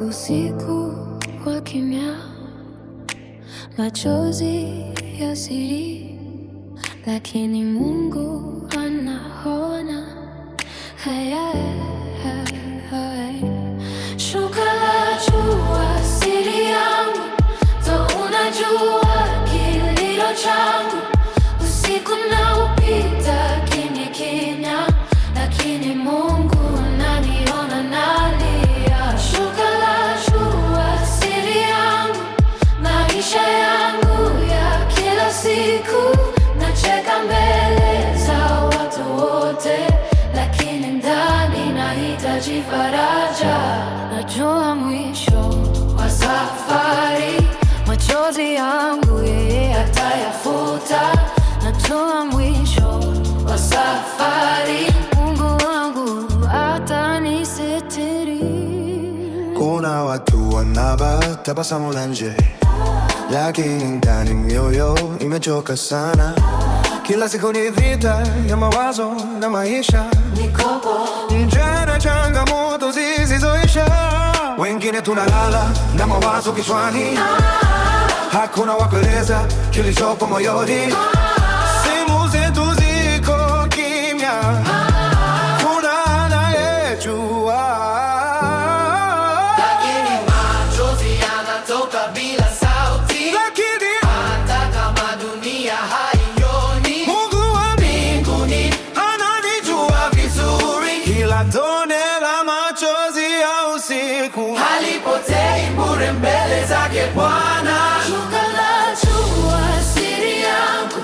Usiku wa kimya, machozi ya siri, lakini Mungu anaona. Shuka la jua, siri yangu, ndo unajua kilio changu. Usiku naupita kimya kimya, lakini Mungu ananiona nalia. Shuka la jua, siri yangu, maisha yangu ya kila siku. Nacheka mbele za watu wote, lakini ndani nahitaji faraja. Najua mwisho wa safari, machozi yangu yeye atayafuta. Najua mwisho wa safari, Mungu wangu atanisitiri. Kuna watu wanaba tabasamu la nje, lakini ndani mioyo imechoka sana. Kila siku ni vita ya mawazo na maisha, Mikopo, njaa na changamoto zisizoisha. Wengine tunalala na mawazo kichwani, hakuna wa kueleza kilichopo moyoni. Simu zetu ziko kimya, kuna anayejua, lakini machozi yanatoka bila sauti. lakini hata kama dunia haioni, Mungu wa mbinguni ananijua vizuri. Kila tone la machozi ya usiku halipotei bure mbele zake Bwana. shuka la jua, siri yangu,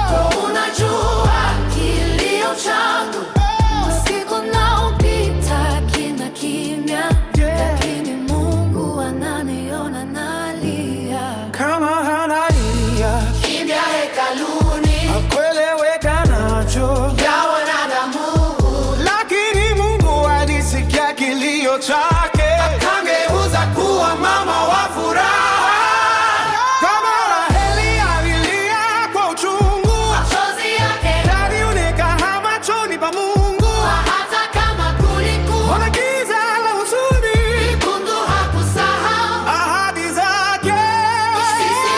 ndo unajua kilio changu. Usiku naupita kimya kimya, lakini Mungu ananiona nalia. kama hanalia, Kimya hekaluni hakueleweka nacho, ya wanadamu, lakini Mungu alisikia kilio chake, kangeuza kuwa mama wa furaha. kama Raheli alilia kwa uchungu, Machozi yake yalionekana machoni pa Mungu. hata kama kulikuwa Ona giza la huzuni, Mungu hakusahau. ahadi zake. Sisi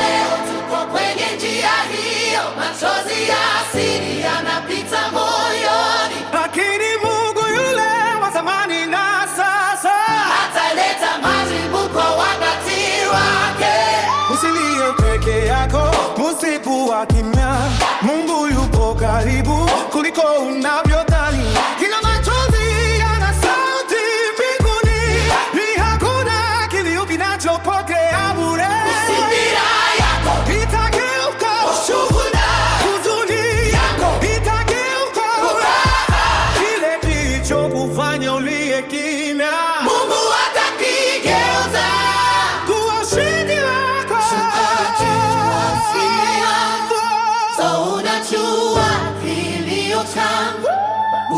leo tuko kwenye njia hiyo, machozi ya asili yanapita moyoni. Lakini Mungu yule wa zamani na sasa, Ataleta majibu kwa wakati wake. usilie peke yako usiku wa kimya. Mungu yupo karibu kuliko unavyodhani. Kila machozi yana sauti mbinguni, ni hakuna kilio kinachopokea bure. Subira yako Itageuka shuhuda, huzuni yako itageuka kile kilichokufanya ulie kimya. Mungu atakigeuza. Kuwa ushindi wako. So unajua kilio changu,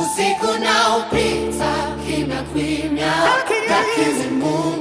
usiku naupita kimya kimya, lakini Mungu